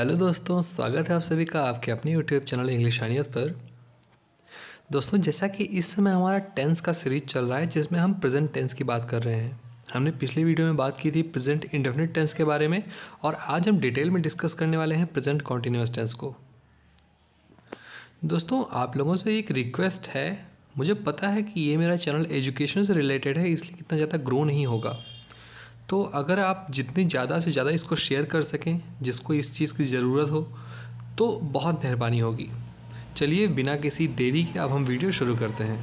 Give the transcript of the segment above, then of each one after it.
Hello दोस्तों, स्वागत है आप सभी का आपके अपने यूट्यूब चैनल इंग्लिश आनियत पर। दोस्तों, जैसा कि इस समय हमारा टेंस का सीरीज चल रहा है जिसमें हम प्रेजेंट टेंस की बात कर रहे हैं। हमने पिछली वीडियो में बात की थी प्रेजेंट इंडेफिनिट टेंस के बारे में और आज हम डिटेल में डिस्कस करने वाले हैं प्रेजेंट कॉन्टिन्यूअस टेंस को। दोस्तों, आप लोगों से एक रिक्वेस्ट है। मुझे पता है कि ये मेरा चैनल एजुकेशन से रिलेटेड है, इसलिए इतना ज़्यादा ग्रो नहीं होगा। तो अगर आप जितनी ज़्यादा से ज़्यादा इसको शेयर कर सकें जिसको इस चीज़ की ज़रूरत हो तो बहुत मेहरबानी होगी। चलिए बिना किसी देरी के अब हम वीडियो शुरू करते हैं।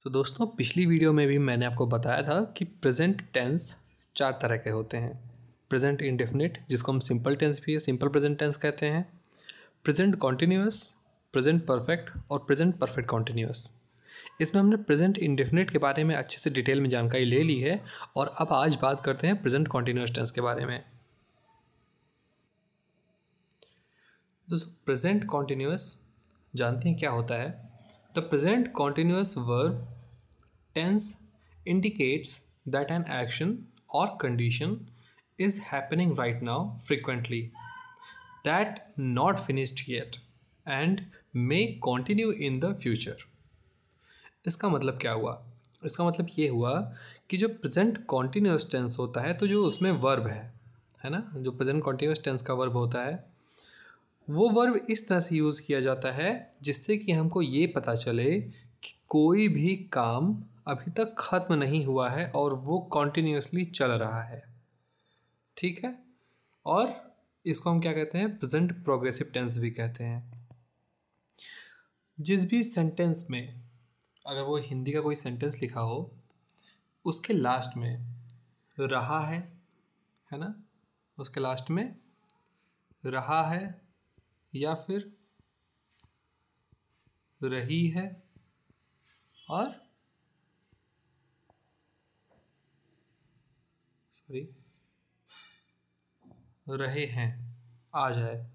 तो दोस्तों, पिछली वीडियो में भी मैंने आपको बताया था कि प्रेजेंट टेंस 4 तरह के होते हैं। प्रेजेंट इंडेफिनिट, जिसको हम सिंपल टेंस भी है, सिंपल प्रेजेंट टेंस कहते हैं। प्रेजेंट कॉन्टिन्यूअस, प्रेजेंट परफेक्ट और प्रेजेंट परफेक्ट कॉन्टिन्यूअस। इसमें हमने प्रेजेंट इंडेफिनिट के बारे में अच्छे से डिटेल में जानकारी ले ली है और अब आज बात करते हैं प्रेजेंट कॉन्टिन्यूअस टेंस के बारे में। दोस्तों, प्रेजेंट कॉन्टिन्यूअस जानते हैं क्या होता है? The present continuous verb tense indicates that an action और condition is happening right now frequently that not finished yet and may continue in the future। इसका मतलब क्या हुआ? इसका मतलब ये हुआ कि जो प्रेजेंट कॉन्टिन्यूअस टेंस होता है तो जो उसमें वर्ब है ना, जो प्रेजेंट कॉन्टिन्यूअस टेंस का वर्ब होता है वो वर्ब इस तरह से यूज़ किया जाता है जिससे कि हमको ये पता चले कि कोई भी काम अभी तक ख़त्म नहीं हुआ है और वो कॉन्टिन्यूअसली चल रहा है। ठीक है, और इसको हम क्या कहते हैं? प्रेजेंट प्रोग्रेसिव टेंस भी कहते हैं। जिस भी सेंटेंस में अगर वो हिंदी का कोई सेंटेंस लिखा हो उसके लास्ट में रहा है ना, उसके लास्ट में रहा है या फिर रही है और रहे हैं आ जाए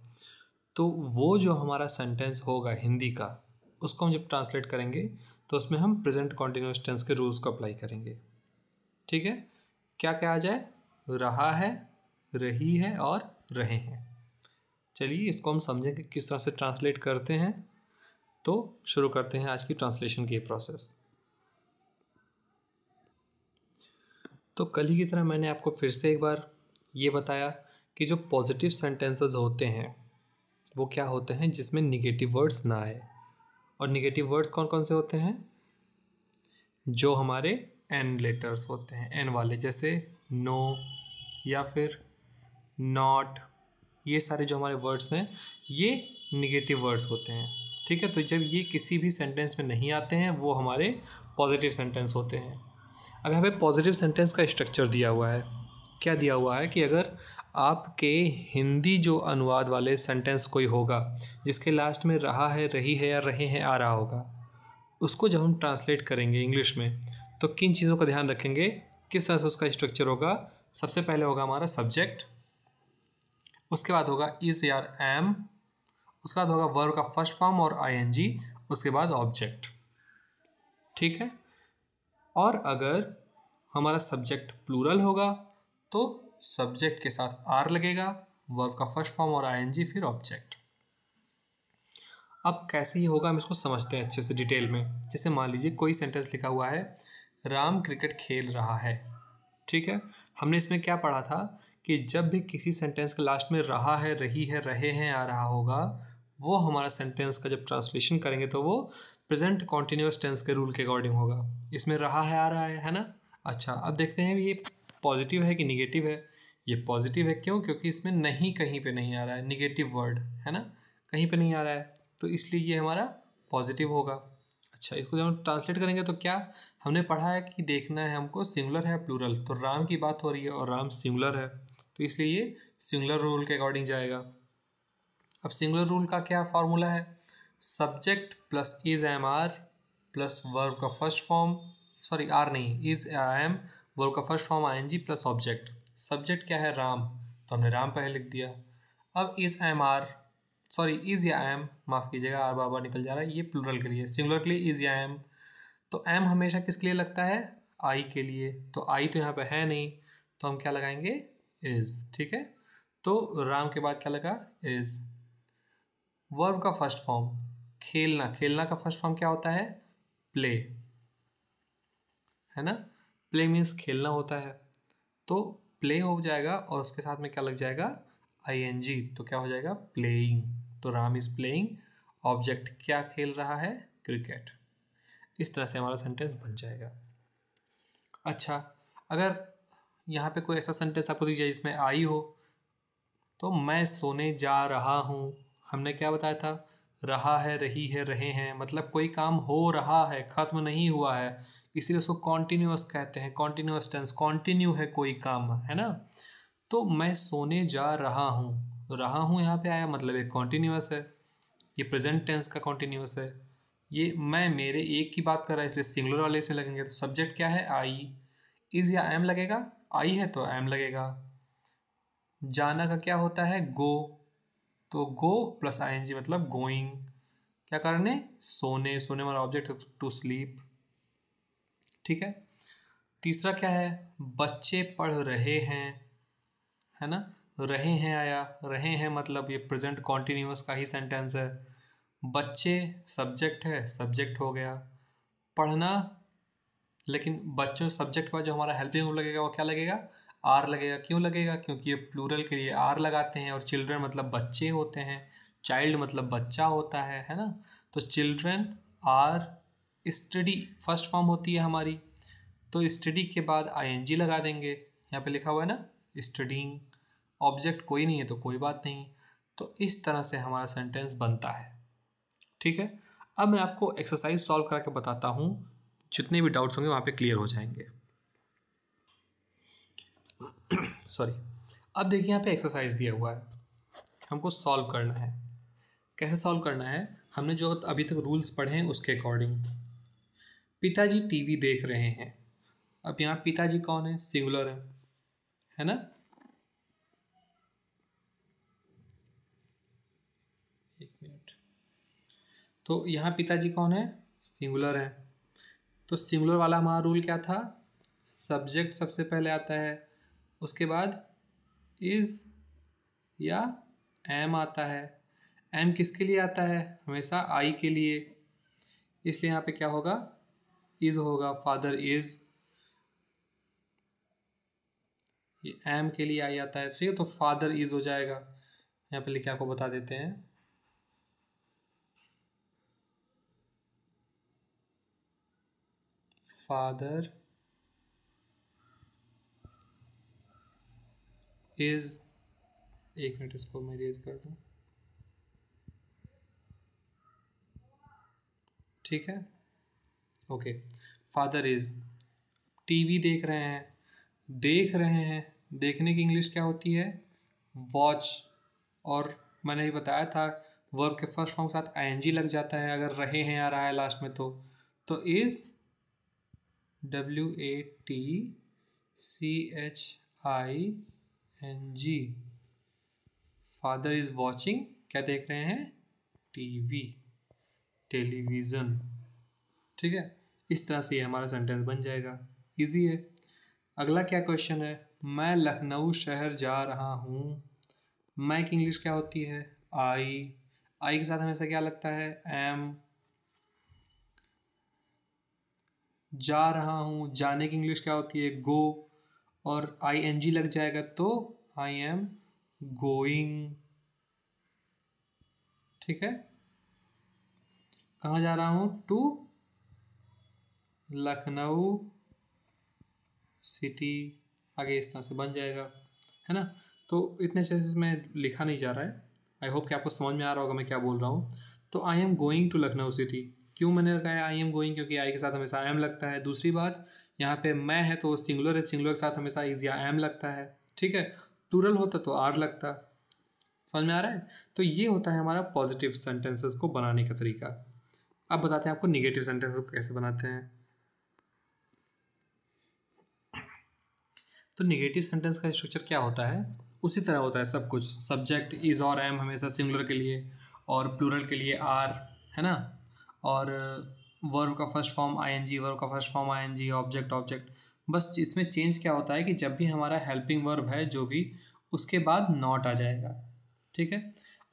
तो वो जो हमारा सेंटेंस होगा हिंदी का उसको हम जब ट्रांसलेट करेंगे तो उसमें हम प्रेजेंट कॉन्टिन्यूअस टेंस के रूल्स को अप्लाई करेंगे। ठीक है, क्या क्या आ जाए? रहा है, रही है और रहे हैं। चलिए इसको हम समझेंगे किस तरह से ट्रांसलेट करते हैं। तो शुरू करते हैं आज की ट्रांसलेशन की प्रोसेस। तो कल ही की तरह मैंने आपको फिर से एक बार ये बताया कि जो पॉजिटिव सेंटेंसेस होते हैं वो क्या होते हैं जिसमें निगेटिव वर्ड्स ना आए। और निगेटिव वर्ड्स कौन कौन से होते हैं? जो हमारे एन लेटर्स होते हैं, एन वाले, जैसे नो या फिर नॉट, ये सारे जो हमारे वर्ड्स हैं ये निगेटिव वर्ड्स होते हैं। ठीक है, तो जब ये किसी भी सेंटेंस में नहीं आते हैं वो हमारे पॉजिटिव सेंटेंस होते हैं। अब यहाँ पे पॉजिटिव सेंटेंस का स्ट्रक्चर दिया हुआ है। क्या दिया हुआ है कि अगर आपके हिंदी जो अनुवाद वाले सेंटेंस कोई होगा जिसके लास्ट में रहा है, रही है या रहे हैं आ रहा होगा, उसको जब हम ट्रांसलेट करेंगे इंग्लिश में तो किन चीज़ों का ध्यान रखेंगे, किस तरह से उसका स्ट्रक्चर होगा? सबसे पहले होगा हमारा सब्जेक्ट, उसके बाद होगा इज या एम, उसके बाद होगा वर्ब का फर्स्ट फॉर्म और आईएनजी, उसके बाद ऑब्जेक्ट। ठीक है, और अगर हमारा सब्जेक्ट प्लूरल होगा तो सब्जेक्ट के साथ आर लगेगा, वर्ब का फर्स्ट फॉर्म और आईएनजी, फिर ऑब्जेक्ट। अब कैसे ही होगा हम इसको समझते हैं अच्छे से डिटेल में। जैसे मान लीजिए कोई सेंटेंस लिखा हुआ है राम क्रिकेट खेल रहा है। ठीक है, हमने इसमें क्या पढ़ा था कि जब भी किसी सेंटेंस के लास्ट में रहा है, रही है, रहे हैं आ रहा होगा वो हमारा सेंटेंस का जब ट्रांसलेशन करेंगे तो वो प्रेजेंट कॉन्टिन्यूअस टेंस के रूल के अकॉर्डिंग होगा। इसमें रहा है आ रहा है ना। अच्छा, अब देखते हैं ये पॉजिटिव है कि निगेटिव है। ये पॉजिटिव है, क्यों? क्योंकि इसमें नहीं, कहीं पे नहीं आ रहा है, निगेटिव वर्ड है ना, कहीं पे नहीं आ रहा है तो इसलिए ये हमारा पॉजिटिव होगा। अच्छा, इसको जब हम ट्रांसलेट करेंगे तो क्या हमने पढ़ा है कि देखना है हमको सिंगुलर है प्लूरल, तो राम की बात हो रही है और राम सिंगुलर है तो इसलिए ये सिंगुलर रूल के अकॉर्डिंग जाएगा। अब सिंगुलर रूल का क्या फार्मूला है? Subject plus is am are plus verb का फर्स्ट फॉर्म, सॉरी आर नहीं, इज एम, वर्ब का first form ING plus object. Subject क्या है? राम, तो हमने राम पहले लिख दिया। अब is am are, sorry is या एम, माफ़ कीजिएगा आर बार बार निकल जा रहा है, ये प्लूरल के लिए, सिंगुलर के लिए इज या एम। तो एम हमेशा किसके लिए लगता है? आई के लिए, तो आई तो यहाँ पे है नहीं तो हम क्या लगाएंगे? इज। ठीक है, तो राम के बाद क्या लगा? इज। वर्ब का फर्स्ट फॉर्म खेलना, खेलना का फर्स्ट फॉर्म क्या होता है? प्ले, है ना? प्ले मीन्स खेलना होता है, तो प्ले हो जाएगा और उसके साथ में क्या लग जाएगा? आईएनजी, तो क्या हो जाएगा? प्लेइंग। तो राम इज प्लेइंग, ऑब्जेक्ट क्या खेल रहा है? क्रिकेट। इस तरह से हमारा सेंटेंस बन जाएगा। अच्छा, अगर यहाँ पे कोई ऐसा सेंटेंस आपको दिख जाए जिसमें आई हो, तो मैं सोने जा रहा हूँ, हमने क्या बताया था? रहा है, रही है, रहे हैं, मतलब कोई काम हो रहा है, खत्म नहीं हुआ है, इसीलिए उसको कॉन्टिन्यूअस कहते हैं। कॉन्टिन्यूअस टेंस, कॉन्टिन्यू है कोई काम, है ना? तो मैं सोने जा रहा हूँ यहाँ पे आया, मतलब एक कॉन्टिन्यूअस है, ये प्रेजेंट टेंस का कॉन्टिन्यूअस है। ये मैं मेरे एक की बात कर रहा है, इसलिए सिंगुलर वाले इसमें लगेंगे। तो सब्जेक्ट क्या है? आई। इज या एम लगेगा? आई है तो एम लगेगा। जाना का क्या होता है? गो, तो गो प्लस आईएनजी मतलब गोइंग। क्या करने? सोने, सोने वाला ऑब्जेक्ट टू स्लीप। ठीक है। तीसरा क्या है? बच्चे पढ़ रहे हैं, है ना? रहे हैं आया, रहे हैं मतलब ये प्रेजेंट कॉन्टिन्यूअस का ही सेंटेंस है। बच्चे सब्जेक्ट है, सब्जेक्ट हो गया। पढ़ना, लेकिन बच्चों सब्जेक्ट का जो हमारा हेल्पिंग वर्ब लगेगा वो क्या लगेगा? आर लगेगा। क्यों लगेगा? क्योंकि ये प्लूरल के लिए आर लगाते हैं, और चिल्ड्रन मतलब बच्चे होते हैं, चाइल्ड मतलब बच्चा होता है ना? तो children are study first form होती है हमारी, तो स्टडी के बाद आईएनजी लगा देंगे। यहाँ पे लिखा हुआ है ना, स्टडीइंग। ऑब्जेक्ट कोई नहीं है तो कोई बात नहीं। तो इस तरह से हमारा सेंटेंस बनता है। ठीक है। अब मैं आपको एक्सरसाइज सॉल्व करके बताता हूँ, जितने भी डाउट्स होंगे वहाँ पे क्लियर हो जाएंगे। सॉरी। अब देखिए यहाँ पे एक्सरसाइज दिया हुआ है, हमको सॉल्व करना है। कैसे सॉल्व करना है? हमने जो अभी तक रूल्स पढ़े हैं उसके अकॉर्डिंग। पिताजी टीवी देख रहे हैं। अब यहाँ पिताजी कौन है? सिंगुलर है ना? एक मिनट। तो यहाँ पिताजी कौन है? सिंगुलर है। तो सिंगुलर वाला हमारा रूल क्या था? सब्जेक्ट सबसे पहले आता है, उसके बाद इज या एम आता है। एम किसके लिए आता है? हमेशा आई के लिए, इसलिए यहाँ पे क्या होगा? इज होगा। फादर इज, ये एम के लिए आई आता है, ठीक है? तो फादर इज हो जाएगा। यहाँ पे लिख के आपको बता देते हैं। फादर इज, एक मिनट इसको मैं रेज कर दूँ, ठीक है? ओके। फादर इज, टीवी देख रहे हैं, देख रहे हैं, देखने की इंग्लिश क्या होती है? वॉच। और मैंने ही बताया था वर्ब के फर्स्ट फॉर्म के साथ आईएनजी लग जाता है अगर रहे हैं आ रहा है लास्ट में। तो is, WATCHING, father is watching, क्या देख रहे हैं? TV, television. ठीक है। इस तरह से ये हमारा सेंटेंस बन जाएगा। इजी है। अगला क्या क्वेश्चन है? मैं लखनऊ शहर जा रहा हूँ। मैं की इंग्लिश क्या होती है? आई। आई के साथ हमेशा क्या लगता है? एम। जा रहा हूँ, जाने की इंग्लिश क्या होती है? गो। और आई एन जी लग जाएगा तो आई एम गोइंग। ठीक है। कहाँ जा रहा हूँ? To Lucknow city. आगे इस तरह से बन जाएगा, है ना? तो इतने से इसमें लिखा नहीं जा रहा है। आई होप कि आपको समझ में आ रहा होगा मैं क्या बोल रहा हूँ। तो I am going to Lucknow city, क्यों मैंने लगाया आई एम गोइंग? क्योंकि आई के साथ हमेशा एम लगता है। दूसरी बात, यहाँ पे मैं है तो सिंगुलर है, सिंगुलर के साथ हमेशा इज या एम लगता है। ठीक है। प्लूरल होता तो आर लगता। समझ में आ रहा है? तो ये होता है हमारा पॉजिटिव सेंटेंसेस को बनाने का तरीका। अब बताते हैं आपको निगेटिव सेंटेंस को कैसे बनाते हैं। तो निगेटिव सेंटेंस का स्ट्रक्चर क्या होता है? उसी तरह होता है सब कुछ। सब्जेक्ट इज और एम हमेशा सिंगुलर के लिए, और प्लूरल के लिए आर, है ना? और वर्ब का फर्स्ट फॉर्म आईएनजी, वर्ब का first form ING, object object. बस इसमें चेंज क्या होता है कि जब भी हमारा हेल्पिंग वर्ब है जो भी, उसके बाद नॉट आ जाएगा। ठीक है।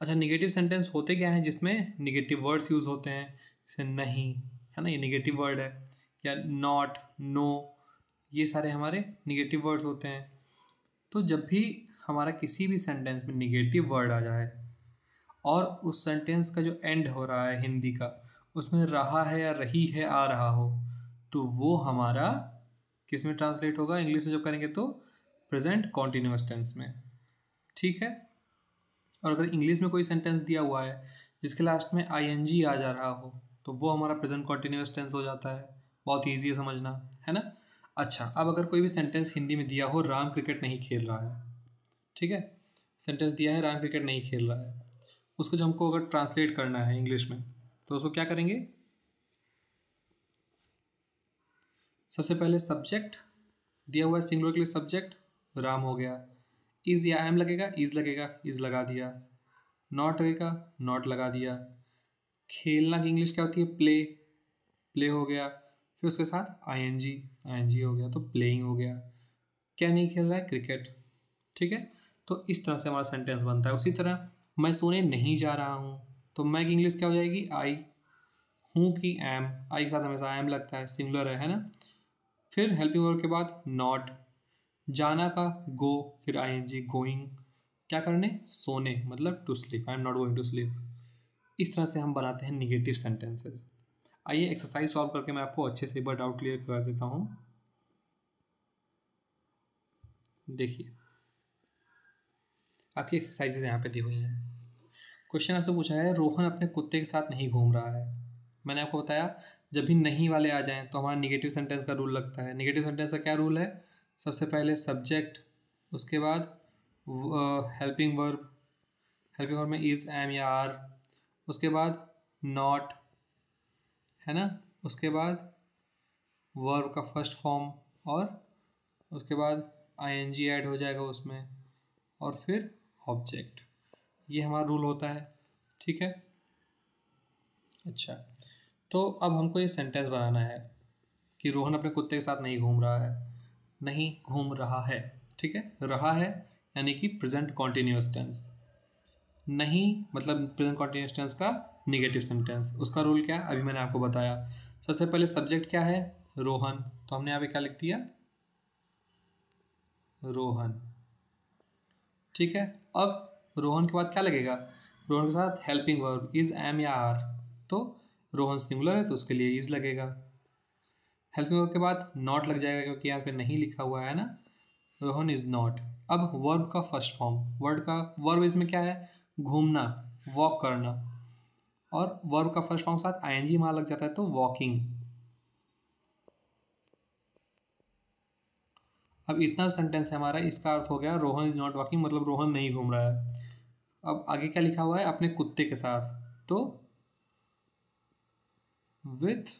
अच्छा, निगेटिव सेंटेंस होते क्या हैं जिसमें निगेटिव वर्ड्स यूज़ होते हैं, जैसे नहीं, है ना, ये निगेटिव वर्ड है, या नॉट, नो, ये सारे हमारे निगेटिव वर्ड्स होते हैं। तो जब भी हमारा किसी भी सेंटेंस में निगेटिव वर्ड आ जाए और उस सेंटेंस का जो एंड हो रहा है हिंदी का, उसमें रहा है या रही है आ रहा हो, तो वो हमारा किस में ट्रांसलेट होगा, इंग्लिश में जब करेंगे तो प्रेजेंट कॉन्टिन्यूअस टेंस में। ठीक है। और अगर इंग्लिश में कोई सेंटेंस दिया हुआ है जिसके लास्ट में आईएनजी आ जा रहा हो, तो वो हमारा प्रेजेंट कॉन्टिन्यूअस टेंस हो जाता है। बहुत ईजी है समझना, है ना। अच्छा, अब अगर कोई भी सेंटेंस हिंदी में दिया हो, राम क्रिकेट नहीं खेल रहा है, ठीक है, सेंटेंस दिया है राम क्रिकेट नहीं खेल रहा है, उसको जब हमको अगर ट्रांसलेट करना है इंग्लिश में, तो उसको क्या करेंगे, सबसे पहले सब्जेक्ट दिया हुआ है सिंगुलर के लिए, सब्जेक्ट राम हो गया, इज़ या एम लगेगा, इज़ लगेगा, इज़ लगा दिया, नॉट लगेगा, नॉट लगा दिया, खेलना की इंग्लिश क्या होती है, प्ले, प्ले हो गया, फिर उसके साथ आईएनजी, आईएनजी हो गया, तो प्लेइंग हो गया। क्या नहीं खेल रहा है, क्रिकेट। ठीक है। तो इस तरह से हमारा सेंटेंस बनता है। उसी तरह मैं सोने नहीं जा रहा हूँ, तो मैं की इंग्लिश क्या हो जाएगी, आई, हूँ की एम, आई के साथ हमेशा एम लगता है, सिंगुलर है ना। फिर हेल्पिंग वर्ब के बाद नॉट, जाना का गो, फिर आईएनजी, गोइंग, क्या करने, सोने, मतलब to sleep, I am not going to sleep. इस तरह से हम बनाते हैं निगेटिव सेंटेंसेस। आइए एक्सरसाइज सॉल्व करके मैं आपको अच्छे से एक बार डाउट क्लियर करा देता हूँ। देखिए, आपकी एक्सरसाइजेज यहाँ पे दी हुई हैं। क्वेश्चन आपसे पूछा है, रोहन अपने कुत्ते के साथ नहीं घूम रहा है। मैंने आपको बताया जब भी नहीं वाले आ जाएं तो हमारा निगेटिव सेंटेंस का रूल लगता है। निगेटिव सेंटेंस का क्या रूल है, सबसे पहले सब्जेक्ट, उसके बाद हेल्पिंग वर्ब, हेल्पिंग वर्ब में इज़, एम या आर, उसके बाद नॉट, है ना, उसके बाद वर्ब का फर्स्ट फॉर्म, और उसके बाद आईएनजी ऐड हो जाएगा उसमें, और फिर ऑब्जेक्ट। ये हमारा रूल होता है। ठीक है। अच्छा, तो अब हमको ये सेंटेंस बनाना है कि रोहन अपने कुत्ते के साथ नहीं घूम रहा है, नहीं घूम रहा है। ठीक है। रहा है यानी कि प्रेजेंट कॉन्टिन्यूअस टेंस, नहीं मतलब प्रेजेंट कॉन्टिन्यूअस टेंस का निगेटिव सेंटेंस। उसका रूल क्या है, अभी मैंने आपको बताया। सबसे पहले सब्जेक्ट क्या है, रोहन, तो हमने यहाँ पे क्या लिख दिया, रोहन। ठीक है। अब रोहन के बाद क्या लगेगा, रोहन के साथ हेल्पिंग वर्ब इज़, एम या आर, तो रोहन सिंगुलर है तो उसके लिए इज़ लगेगा। हेल्पिंग वर्ब के बाद नॉट लग जाएगा क्योंकि यहाँ पे नहीं लिखा हुआ है ना, रोहन इज़ नॉट। अब वर्ब का फर्स्ट फॉर्म, वर्ड का वर्ब इसमें क्या है, घूमना, वॉक करना, और वर्ब का फर्स्ट फॉर्म के साथ आईएनजी वहाँ लग जाता है तो वॉकिंग। अब इतना सेंटेंस है हमारा, इसका अर्थ हो गया रोहन इज नॉट वॉकिंग, मतलब रोहन नहीं घूम रहा है। अब आगे क्या लिखा हुआ है, अपने कुत्ते के साथ, तो विथ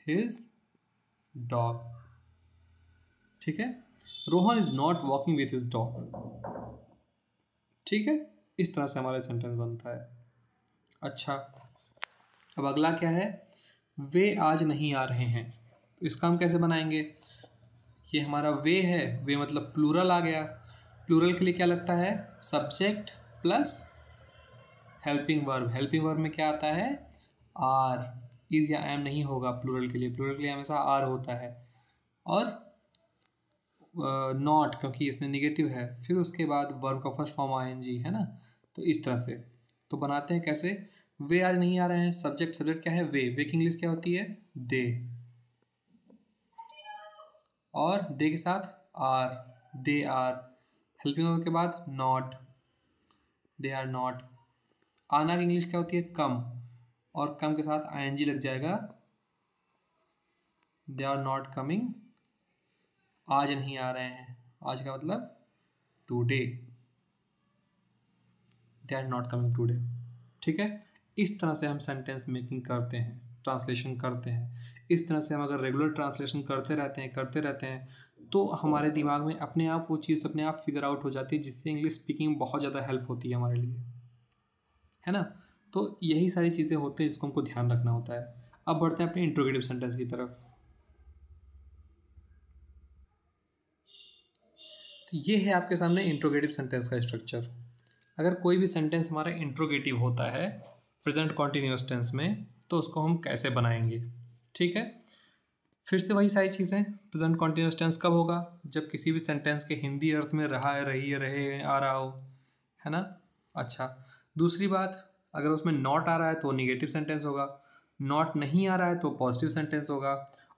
हिज डॉग। ठीक है। Rohan is not walking with his dog. ठीक है। इस तरह से हमारा सेंटेंस बनता है। अच्छा, अब अगला क्या है, वे आज नहीं आ रहे हैं, तो इसका हम कैसे बनाएंगे, ये हमारा वे है, वे मतलब प्लूरल आ गया। प्लूरल के लिए क्या लगता है, subject plus helping verb. Helping verb में क्या आता है, आर, इज या एम नहीं होगा प्लूरल के लिए, प्लूरल के लिए हमेशा आर होता है, और नॉट क्योंकि इसमें निगेटिव है, फिर उसके बाद वर्ब का फर्स्ट फॉर्म आईएनजी, है ना। तो इस तरह से तो बनाते हैं कैसे, वे आज नहीं आ रहे हैं, सब्जेक्ट, सब्जेक्ट क्या है, वे की इंग्लिश क्या होती है, दे, और दे के साथ are, they are. Helping verb के बाद नॉट, दे आर नॉट। आना की इंग्लिश क्या होती है, कम, और कम के साथ आईएनजी लग जाएगा, दे आर नॉट कमिंग, आज नहीं आ रहे हैं, आज का मतलब today, they are not coming today. ठीक है। इस तरह से हम सेंटेंस मेकिंग करते हैं, ट्रांसलेशन करते हैं। इस तरह से हम अगर रेगुलर ट्रांसलेशन करते रहते हैं तो हमारे दिमाग में अपने आप वो चीज़ अपने आप फिगर आउट हो जाती है, जिससे इंग्लिश स्पीकिंग बहुत ज़्यादा हेल्प होती है हमारे लिए, है ना। तो यही सारी चीज़ें होती हैं जिसको हमको ध्यान रखना होता है। अब बढ़ते हैं अपने इंट्रोगेटिव सेंटेंस की तरफ। तो ये है आपके सामने इंट्रोगेटिव सेंटेंस का स्ट्रक्चर। अगर कोई भी सेंटेंस हमारा इंट्रोगेटिव होता है प्रेजेंट कॉन्टिन्यूअस टेंस में तो उसको हम कैसे बनाएंगे। ठीक है, फिर से वही सारी चीज़ें। प्रेजेंट कॉन्टिन्यूअस टेंस कब होगा? जब किसी भी सेंटेंस के हिंदी अर्थ में रहा है, रही है, रहे, आ रहा हो, है ना। अच्छा, दूसरी बात, अगर उसमें नॉट आ रहा है तो निगेटिव सेंटेंस होगा, नॉट नहीं आ रहा है तो पॉजिटिव सेंटेंस होगा,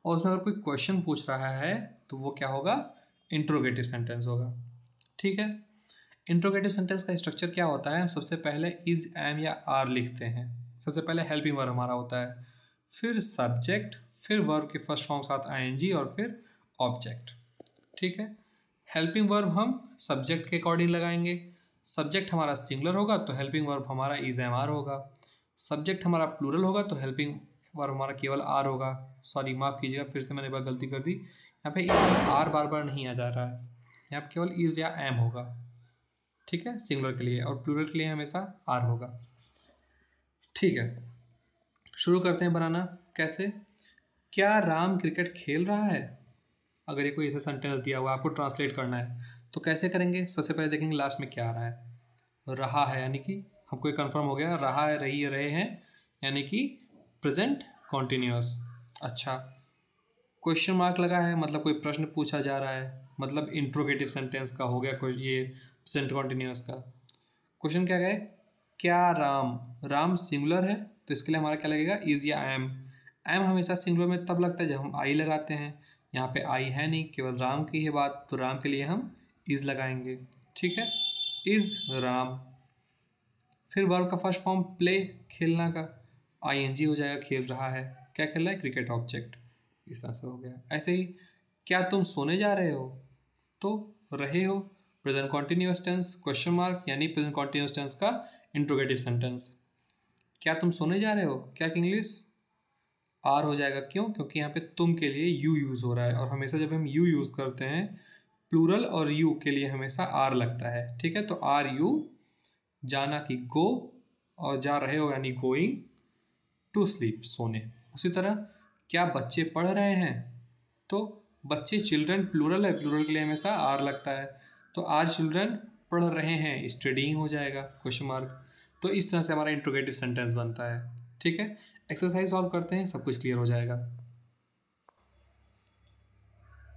और उसमें अगर कोई क्वेश्चन पूछ रहा है तो वो क्या होगा? इंट्रोगेटिव सेंटेंस होगा। ठीक है, इंट्रोगेटिव सेंटेंस का स्ट्रक्चर क्या होता है? हम सबसे पहले इज, एम या आर लिखते हैं। सबसे पहले हेल्पिंग वर्ब हमारा होता है, फिर सब्जेक्ट, फिर वर्ब के फर्स्ट फॉर्म साथ आईएनजी और फिर ऑब्जेक्ट। ठीक है, हेल्पिंग वर्ब हम सब्जेक्ट के अकॉर्डिंग लगाएंगे। सब्जेक्ट हमारा सिंगुलर होगा तो हेल्पिंग वर्ब हमारा इज, एम, आर होगा। सब्जेक्ट हमारा प्लूरल होगा तो हेल्पिंग वर्ब हमारा केवल आर होगा। सॉरी, माफ़ कीजिएगा, फिर से मैंने बार गलती कर दी। यहाँ पे आर बार बार नहीं आ जा रहा है, यहाँ पे केवल इज या एम होगा। ठीक है, सिंगुलर के लिए, और प्लूरल के लिए हमेशा आर होगा। ठीक है, शुरू करते हैं बनाना। कैसे? क्या राम क्रिकेट खेल रहा है? अगर ये कोई ऐसा सेंटेंस दिया हुआ है, आपको ट्रांसलेट करना है तो कैसे करेंगे? सबसे पहले देखेंगे लास्ट में क्या आ रहा है। रहा है यानी कि हमको ये कंफर्म हो गया, रहा है, रही है, रहे हैं, यानी कि प्रेजेंट कॉन्टिन्यूअस। अच्छा, क्वेश्चन मार्क लगा है, मतलब कोई प्रश्न पूछा जा रहा है, मतलब इंट्रोगेटिव सेंटेंस का हो गया कोई, ये प्रेजेंट कॉन्टिन्यूअस का। क्वेश्चन क्या है? क्या राम, राम सिंगुलर है तो इसके लिए हमारा क्या लगेगा? इज या एम। एम हमेशा सिंगुलर में तब लगता है जब हम आई लगाते हैं। यहाँ पे आई है नहीं, केवल राम की है बात, तो राम के लिए हम इज लगाएंगे। ठीक है, इज राम। फिर वर्ब का फर्स्ट फॉर्म प्ले, खेलना का, आईएनजी हो जाएगा, खेल रहा है। क्या खेल रहा है? Cricket, object. इस तरह से हो गया। ऐसे ही, क्या तुम सोने जा रहे हो? तो रहे हो, present continuous tense, question mark, यानी प्रेजेंट कॉन्टिन्यूअस टेंस का इंट्रोगेटिव सेंटेंस। क्या तुम सोने जा रहे हो? क्या की इंग्लिश? आर हो जाएगा। क्यों? क्योंकि यहाँ पे तुम के लिए यू यूज़ हो रहा है, और हमेशा जब हम यू यूज़ करते हैं प्लूरल और यू के लिए हमेशा आर लगता है। ठीक है, तो आर यू, जाना की गो, और जा रहे हो यानी गोइंग टू स्लीप, सोने। उसी तरह, क्या बच्चे पढ़ रहे हैं? तो बच्चे, चिल्ड्रन प्लूरल है, प्लूरल के लिए हमेशा आर लगता है, तो आर चिल्ड्रन पढ़ रहे हैं, स्टडीइंग हो जाएगा, क्वेश्चन मार्क। तो इस तरह से हमारा इंट्रोगेटिव सेंटेंस बनता है। ठीक है, एक्सरसाइज सॉल्व करते हैं, सब कुछ क्लियर हो जाएगा।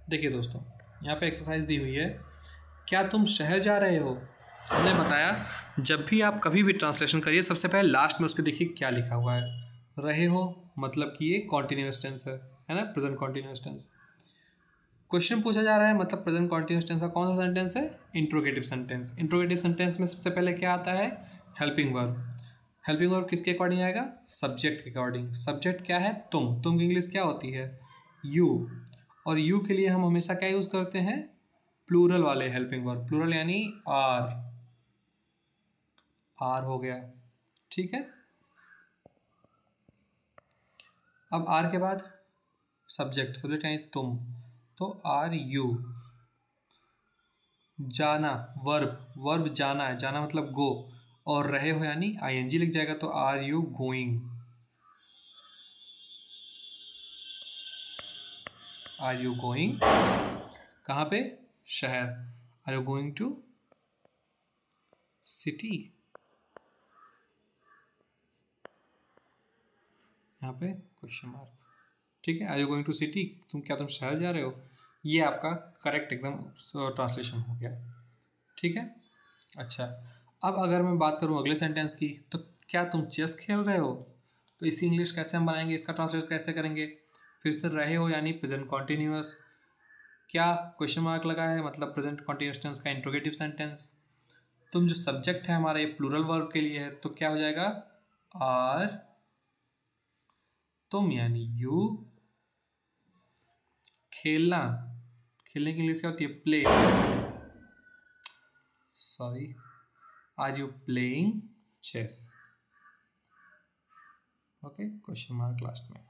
देखिए दोस्तों, यहाँ पे एक्सरसाइज दी हुई है, क्या तुम शहर जा रहे हो? हमने बताया जब भी आप कभी भी ट्रांसलेशन करिए सबसे पहले लास्ट में उसके देखिए क्या लिखा हुआ है। रहे हो मतलब कि ये कॉन्टिन्यूअस टेंस है ना, प्रेजेंट कॉन्टिन्यूअस टेंस। क्वेश्चन पूछा जा रहा है मतलब प्रेजेंट कॉन्टिन्यूअस टेंस का कौन सा सेंटेंस है? Interrogative sentence. इंट्रोगेटिव सेंटेंस में सबसे पहले क्या आता है? Helping verb. हेल्पिंग वर्ब किसके अकॉर्डिंग आएगा? सब्जेक्ट के अकॉर्डिंग। सब्जेक्ट क्या है? तुम की इंग्लिश क्या होती है? यू। और यू के लिए हम हमेशा क्या यूज़ करते हैं? प्लूरल वाले हेल्पिंग वर्ब। प्लूरल यानी आर, आर हो गया। ठीक है, अब आर के बाद सब्जेक्ट, सब्जेक्ट यानी तुम, तो आर यू। जाना वर्ब, वर्ब जाना है, जाना मतलब गो, और रहे हो यानी आईएनजी लिख जाएगा, तो are you going, are you going कहाँ पे? शहर। Are you going to city, यहाँ पे क्वेश्चन मार्क। ठीक है, are you going to city, क्या तुम शहर जा रहे हो? ये आपका करेक्ट एकदम ट्रांसलेशन हो गया। ठीक है, अच्छा, अब अगर मैं बात करूँ अगले सेंटेंस की, तो क्या तुम चेस खेल रहे हो? तो इसी इंग्लिश कैसे हम बनाएंगे, इसका ट्रांसलेट कैसे करेंगे? फिर से रहे हो यानी प्रेजेंट कॉन्टिन्यूअस, क्या क्वेश्चन मार्क लगा है मतलब प्रेजेंट कॉन्टिन्यूअस टेंस का इंट्रोगेटिव सेंटेंस। तुम जो सब्जेक्ट है हमारा ये प्लूरल वर्ब के लिए है, तो क्या हो जाएगा? आर तुम यानी यू। खेलना, खेलने की इंग्लिश क्या होती है? Play. Sorry, are you playing chess? Okay, question mark last में।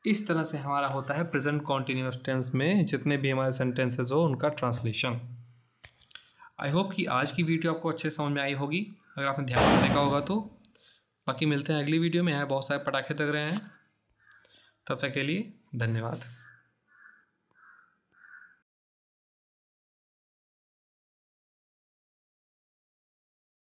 इस तरह से हमारा होता है प्रेजेंट कॉन्टिन्यूअस टेंस में जितने भी हमारे सेंटेंसेस हो उनका ट्रांसलेशन। आई होप कि आज की वीडियो आपको अच्छे समझ में आई होगी, अगर आपने ध्यान से देखा होगा तो। बाकी मिलते हैं अगली वीडियो में, यहाँ बहुत सारे पटाखे लग रहे हैं। तब तक के लिए धन्यवाद।